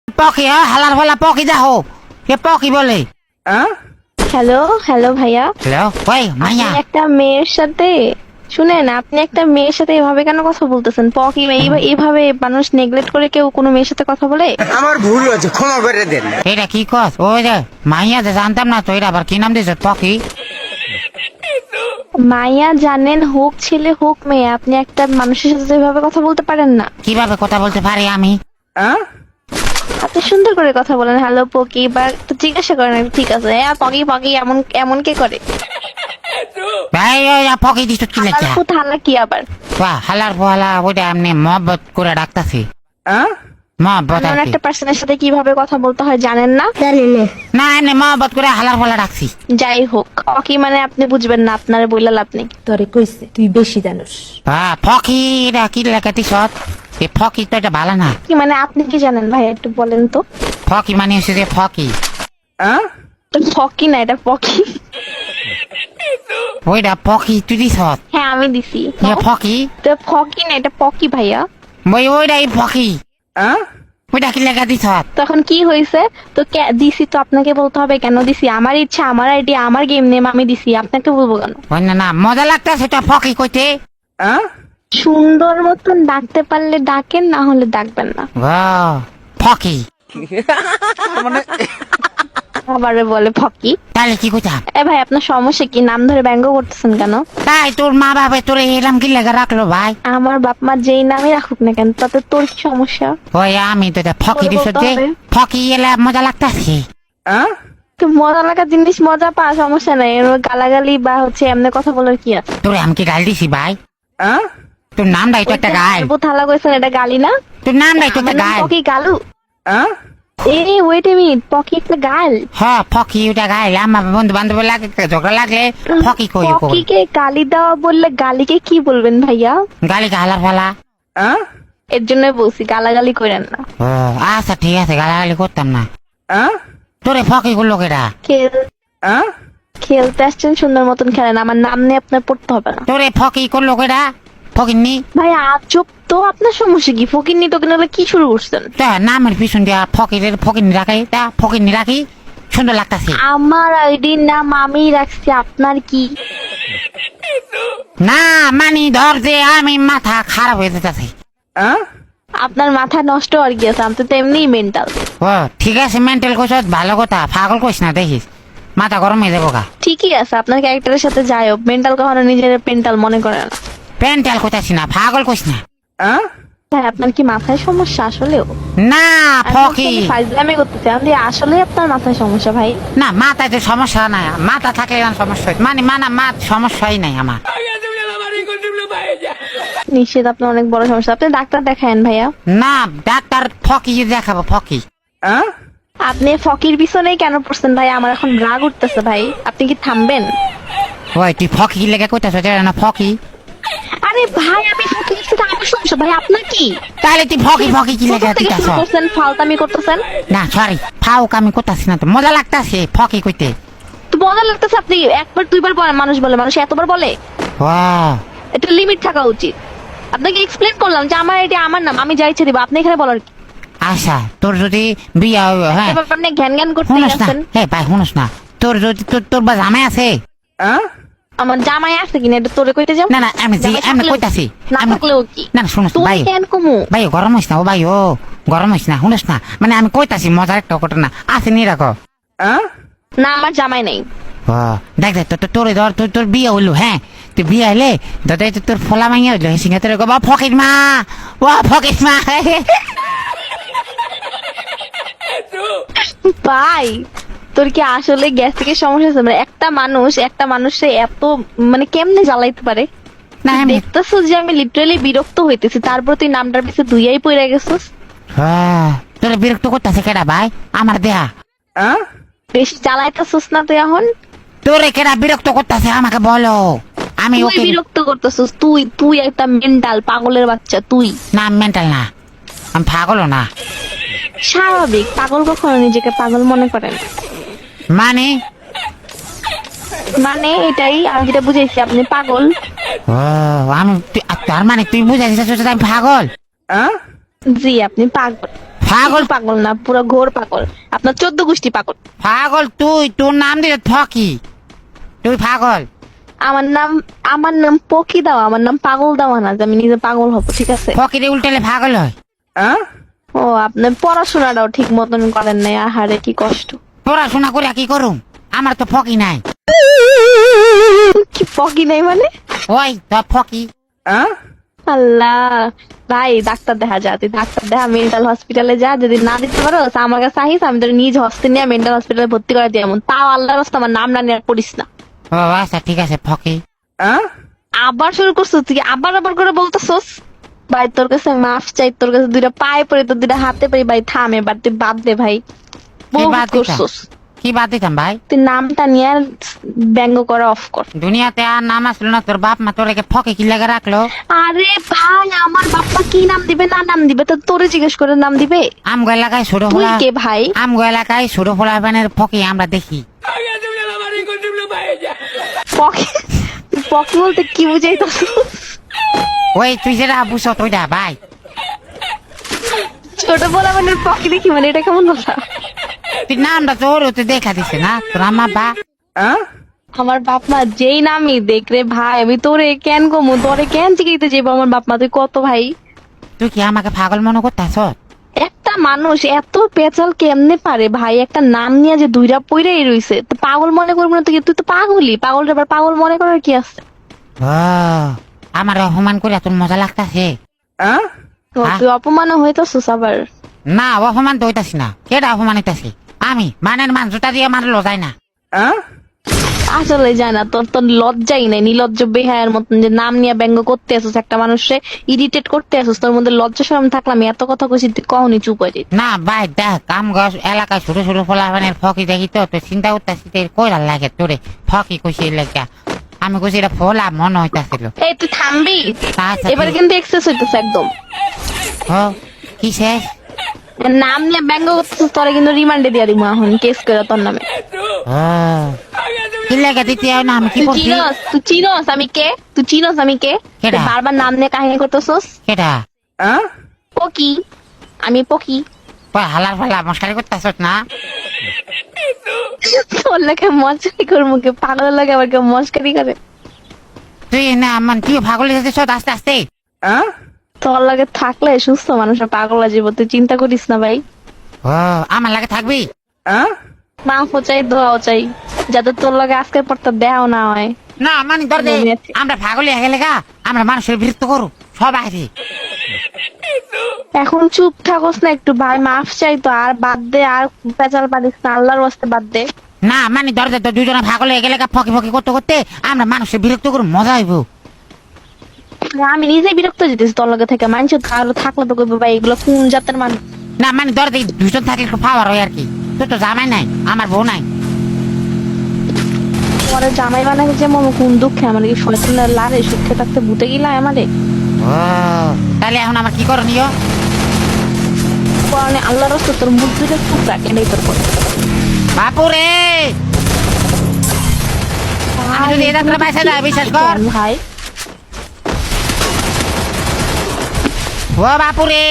পকি হালার ফালা পকি যাও কে পকি বলে হ্যালো হ্যালো ভাইয়া, হ্যালো ওই মাইয়া আপনি একটা মেয়ের সাথে শুনেন, আপনি একটা মেয়ের সাথে এভাবে কেন কথা বলতেছেন? পকি এইভাবে মানুষ নেগলেক্ট করে কেউ কোনো মেয়ের সাথে কথা বলে? আমার ভুল হয়েছে, ক্ষমা করে দেন। এটা কি কস ওই যে মাইয়া যে জানতাম না তো এটা আবার কি নাম দিয়েছে পকি? মাইয়া জানেন হোক ছেলে হোক মেয়ে, আপনি একটা মানুষের সাথে এভাবে কথা বলতে পারেন না। কিভাবে কথা বলতে পারি আমি? আপনি সুন্দর করে কথা বলেন, হ্যালো পকি, বা একটু জিজ্ঞাসা করেন ঠিক আছে, হ্যাঁ পকি পকি এমন এমন কে করে? ভাই ওই পকি দিছ কি লেখা? হালা কি আবার? বাহ হালার ফালা ওইটা এমনি মহব্বত করে ডাকতাছি। মহব্বত এমন আর কি? একটা পার্সনের সাথে কিভাবে কথা বলতে হয় জানেন না? না এমনি মহব্বত করে হালার ফালা ডাকছি। যাই হোক, পকি মানে আপনি বুঝবেন না, আপনারে বইলা লাভ নেই। তোরে কইছে তুই বেশি জানোস। ফকি এটা কি লেখা দিছ? এই ফকি তো এটা ভালো না। কি মানে আপনি কি জানেন ভাই, একটু বলেন তো। ফকি মানে হচ্ছে যে ফকি। ফকি না, এটা পকি। ওইটা পকি তুই দিছ? হ্যাঁ আমি দিছি। ফকি তো ফকি না, এটা পকি ভাইয়া। ওই ওইটাই ফকি। ওইটা কি লেখা দিছ? তখন কি হয়েছে? তো দিছি তো আপনাকে বলতে হবে কেন দিছি? আমার ইচ্ছা, আমার আইডিয়া, আমার গেম নেম, আমি দিছি, আপনাকে বলবো কেন? ওই না না মজা লাগতেছে তো ফকি কইতে। সুন্দর মতন ডাকতে পারলে ডাকেন, না হলে ডাকবেন না। ফকি আবারে বলে ফকি। তাহলে কি কইতাম? এ ভাই আপনার সমস্যা কি? নাম ধরে ব্যঙ্গ করতেছেন কেন? তাই তোর মা বাবা তোর এরম কি লেখা রাখলো ভাই? আমার বাপ মা যেই নামই রাখুক না কেন, তাতে তোর কি সমস্যা? ওই আমি তো এটা ফকি দিছ যে ফকি এলে মজা লাগতেছে। তো মজা লাগা জিনিস মজা পা, সমস্যা নাই। এর গালাগালি বা হচ্ছে এমনি কথা বলার কি আছে? তোরে আমি কি গাল দিছি ভাই? তোর নামটাই তো একটা গাল। থালা কইছেন, এটা গালি না? তোর নামটাই তো একটা গাল। পকি গালু? এই ওয়েট এ মিনিট, পকি একটা গাল? হ্যাঁ ফকি ওটা গাল। আমার বন্ধু বান্ধব লাগে ঝগড়া লাগলে ফকি কই কই। পকিকে গালি দেওয়া বললে গালিকে কি বলবেন ভাইয়া? গালি গালার ফালা। এর জন্য বলছি গালাগালি করেন না। ও আচ্ছা ঠিক আছে গালাগালি করতাম না। তোরে ফকি করলো কেটা? খেলতে আসছেন, সুন্দর মতন খেলেন, আমার নাম নিয়ে আপনার পড়তে হবে না। তোরে ফকি করলো কেটা? ফকিন্নি ভাই আজব তো, আপনার সমস্যা কি? ফকিন্নি তো কিনা কি শুরু করছেন? তা নামের পিছন দিয়া ফকিরের ফকিন্নি রাখাই তা ফকিন্নি রাখি সুন্দর লাগতাছে। আমার আইডির নাম আমি রাখছি, আপনার কি? না মানি ধর যে আমি মাথা খারাপ হয়ে যেতেছে। আপনার মাথা নষ্ট আর কি আছে? আমি তো এমনি মেন্টাল। ও ঠিক আছে মেন্টাল কইস ভালো কথা, পাগল কইস না দেখিস মাথা গরম হয়ে যাবো গা। ঠিকই আছে, আপনার ক্যারেক্টারের সাথে যাই হোক, মেন্টাল কখনো নিজের পেন্টাল মনে করে না। পেন্টাল কইতাছি না, পাগল কইস না। ভাই আপনার কি মাথায় সমস্যা আসলেও? না ফকি ফাইজলামি করতেছি আমি, আসলে আপনার মাথায় সমস্যা ভাই? না মাথায় তো সমস্যা নাই, মাথা থাকলে সমস্যা মানে মা সমস্যাই নাই আমার। নিশ্চিত আপনার অনেক বড় সমস্যা, আপনি ডাক্তার দেখায়েন ভাইয়া। না ডাক্তার ফকি দেখাবো ফকি। আপনি ফকির পিছনেই কেন পড়ছেন ভাই? আমার এখন রাগ উঠতেছে ভাই, আপনি কি থামবেন? ওই তুই ফকি লেগে কইতাছ না ফকি? আরে ভাই আমি ফকির সাথে আমার সমস্যা ভাই, আপনার কি? তাহলে তুই ফকি ফকি কি লেগে দিতাছ? করছেন ফালতামি করতেছেন। না সরি ফাউক আমি করতাছি না, তো মজা লাগতাছে ফকি কইতে। তো মজা লাগতেছে, আপনি একবার দুইবার বলেন, মানুষ বলে, মানুষ এতবার বলে? এটা লিমিট থাকা উচিত। আপনাকে এক্সপ্লেন করলাম যে আমার এটা আমার নাম, আমি যাইছে দিব, আপনি এখানে বলার কি? আচ্ছা তোর যদি বিয়া হ্যাঁ আপনি জ্ঞান জ্ঞান করতে শুনস না, আছেন। হ্যাঁ ভাই শুনস না, তোর যদি তোর বা জামাই আছে? আমার জামাই আছে কিনা এটা তোরে কইতে যাও? না না আমি কইতাছি না থাকলেও কি? না শুনস তুই ভাই কেন কমু? ভাই গরম হইস না ও ভাই, ও গরম হইস না, শুনস না মানে আমি কইতাছি মজার একটা ঘটনা আছে নি রাখো। না আমার জামাই নাই। ও দেখ দেখ তোর ধর তোর বিয়ে হইলো, হ্যাঁ তুই বিয়ে হইলে দাদা তোর ফলা মাইয়া হইলো, সিঙ্গা তোর গো ফকির মা, ও ফকির মা। ভাই তোর কি আসলে গ্যাস্ট্রিকের সমস্যা আছে? মানে একটা মানুষে এত মানে কেমনে জ্বালাইতে পারে? না দেখতেছো যে আমি লিটারালি বিরক্ত হইতেছি, তারপর তুই নামটার পিছে দুইয়াই পড়ে গেছিস। তোর বিরক্ত করতেছে কেডা ভাই? আমার দেহা বেশি জ্বালাইতেছিস না তুই এখন? তোরে কেডা বিরক্ত করতেছে আমাকে বলো। আমি তুই ওকে বিরক্ত করতেছিস, তুই একটা মেন্টাল পাগলের বাচ্চা তুই। না মেন্টাল না, আমি পাগলও না। স্বাভাবিক, পাগল কখনো নিজেকে পাগল মনে করেন? মানে এটাই আমি যেটা বুঝাইছি, আপনি পাগল। ও আমি তার মানে তুই বুঝাইছিস আমি পাগল? জি আপনি পাগল। পাগল পাগল না, পুরো ঘোর পাগল। আপনার 14 গোষ্ঠী পাগল। পাগল তুই, তোর নাম দিলে ফকি, তুই পাগল। আমার নাম পকি দাও, আমার নাম পাগল দাও না, যে আমি নিজে পাগল হব, ঠিক আছে? ফকিরে উল্টালে পাগল হয়। ও, আপনার পড়াশোনাটাও ঠিক মতন করেন নাই, আহারে কি কষ্ট। পড়াশোনা করে কি করুম, আমার তো ফকি নাই। কি পকি নাই মানে? ওই তো ফকি। আল্লাহ, ভাই ডাক্তার দেখা যা, তুই ডাক্তার দেখা, মেন্টাল হসপিটালে যা। যদি না দিতে পারো আমার কাছে আহিস, আমি তোর নিজ হস্তে নিয়ে মেন্টাল হসপিটালে ভর্তি করে দিই। এমন তাও আল্লাহর রাস্তা আমার নাম না নিয়ে আর পড়িস না। ও আচ্ছা ঠিক আছে ফকি। আবার শুরু করছো তুই, আবার করে বলতেছস। ভাই তোর কাছে মাফ চাই, তোর কাছে দুইটা পায়ে পড়ি, তোর দুইটা হাতে পড়ি। ভাই থাম এবার, তুই বাদ দে ভাই, কি বহুত বাদ দিতাম? করছস। কি বাদ দিতাম ভাই? তুই নামটা নিয়ে আর ব্যঙ্গ করা অফ কর। দুনিয়াতে আর নাম আসলো না, তোর বাপ মা তোরে ফকি কি লাগে রাখলো? আরে ভাই, আমার বাপ্পা কি নাম দিবে না নাম দিবে তো তোরে জিজ্ঞেস করে নাম দিবে? আমগো এলাকায় ছোট তুই ফোলা, কে ভাই? আমগো এলাকায় ছোট ফোলা বানের ফকি আমরা দেখি। পকি? তুই পকি বলতে কি বুঝাইতেছ? ওই তুই যেটা বুঝছ তুইটা ভাই। ছোট বলা মানে পকি দেখি মানে, এটা কেমন কথা? তুই নামটা তোর তুই দেখা দিছে না তোর আম্মা বা। আমার বাপ মা যেই নামই দেখ রে ভাই, আমি তোরে কেন কমু, তোরে কেন চিকিতে যাবো? আমার বাপ মা তুই কত ভাই? তুই কি আমাকে পাগল মনে করতেছ? একটা মানুষ এত পেঁচাল কেমনে পারে ভাই? একটা নাম নিয়ে যে দুইটা পইরাই রইছে, তো পাগল মনে করবো না? তুই তো পাগলই, পাগল এবার পাগল মনে করার কি আছে? আমার অপমান করে তোর মজা লাগতাছে? তুই অপমানও হইতেছিস আবার। না অপমান তো হইতাছি না, কেটা অপমান হইতাছি? আমি মানের মান জুতা দিয়ে মারলো যায় না। আসলে যায় না, তোর তোর লজ্জাই নাই, নির্লজ্জ বেহায়ের মতন যে নাম নিয়ে ব্যঙ্গ করতে আসিস, একটা মানুষে ইরিটেট করতে আসিস। তোর মধ্যে লজ্জা শরম থাকলাম, এত কথা কইছি তুই কখনই চুপ হয়ে যেত না ভাই দেখ, কাম গাছ এলাকায় ছোট ছোট ফোলা বানের ফকি দেখি তো চিন্তা করতেছি কইরা লাগে তোরে ফকি কইছি লেখা। আমি কইছি এটা ফোলা মনে হইতাছিল। এই তুই থামবি? আচ্ছা, এবারে ঠিক। কিন্তু এক্সেস হইতেছে একদম। ও কি শেষ? নাম নিয়ে ব্যঙ্গ করতেছিস, তোরে কিন্তু রিমান্ডে দিয়া দিব এখন, কেস করে তোর নামে। ও কি লেখা দিতে হয় না? আমি কি করছি? তুই চিনস আমি কে? তুই চিনস আমি কে? কেডা? তুই বারবার নাম নিয়ে কাহিনী করতেছস। কেটা? পকি, আমি পকি। হালার ফালা মশকারি করতেছ না? তোর লাগে মস্কারি কর, মুখে পাগল লাগে আবার কেউ মস্কারি করে। তুই না মান তুই পাগল হয়ে যাচ্ছিস আস্তে আস্তে। তোর লাগে থাকলে সুস্থ মানুষের পাগল জীব, তুই চিন্তা করিস না ভাই। ও আমার লাগে থাকবি? মাংস চাই, দোয়াও চাই, যাতে তোর লাগে আজকের পর তো দেওয়া না হয়। না মানে ধর দে, আমরা পাগল হয়ে গেলে গা আমরা মানুষের বিরক্ত করু সব আছে। এখন চুপ থাকস না একটু ভাই, মাফ চাই তো, আর বাদ দে, আর পেঁচাল পারিস না, আল্লাহর ওয়াস্তে বাদ দে। না মানে ধর দে, দুজনে পাগল হয়ে গেলে গা ফকি ফকি করতে করতে আমরা মানুষের বিরক্ত করু, মজা হইব। আমি নিজেই বিরক্ত যেতেছি তোর লগে থেকে, মানুষ কারো থাকলে তো কইবো ভাই এগুলো কোন জাতের মানুষ। না মানে ধর দে, দুজন থাকলে একটু পাওয়ার হয় আর কি। তোর তো জামাই নাই, আমার বউ নাই। পরে জামাই বানাকে যে মম কোন দুঃখে, আমার কি শয়তানের লারে সুখে থাকতে ভূতে গিলা আমারে। ও তাহলে এখন আমার কি করণীয়? পরে আল্লাহর রাস্তা তোর মুখ দুটো চুপ রাখ, এটাই তোর করে। বাপুরে আমি যদি এটা করে পয়সা দেয় বিশ্বাস কর ভাই। ও বাপুরে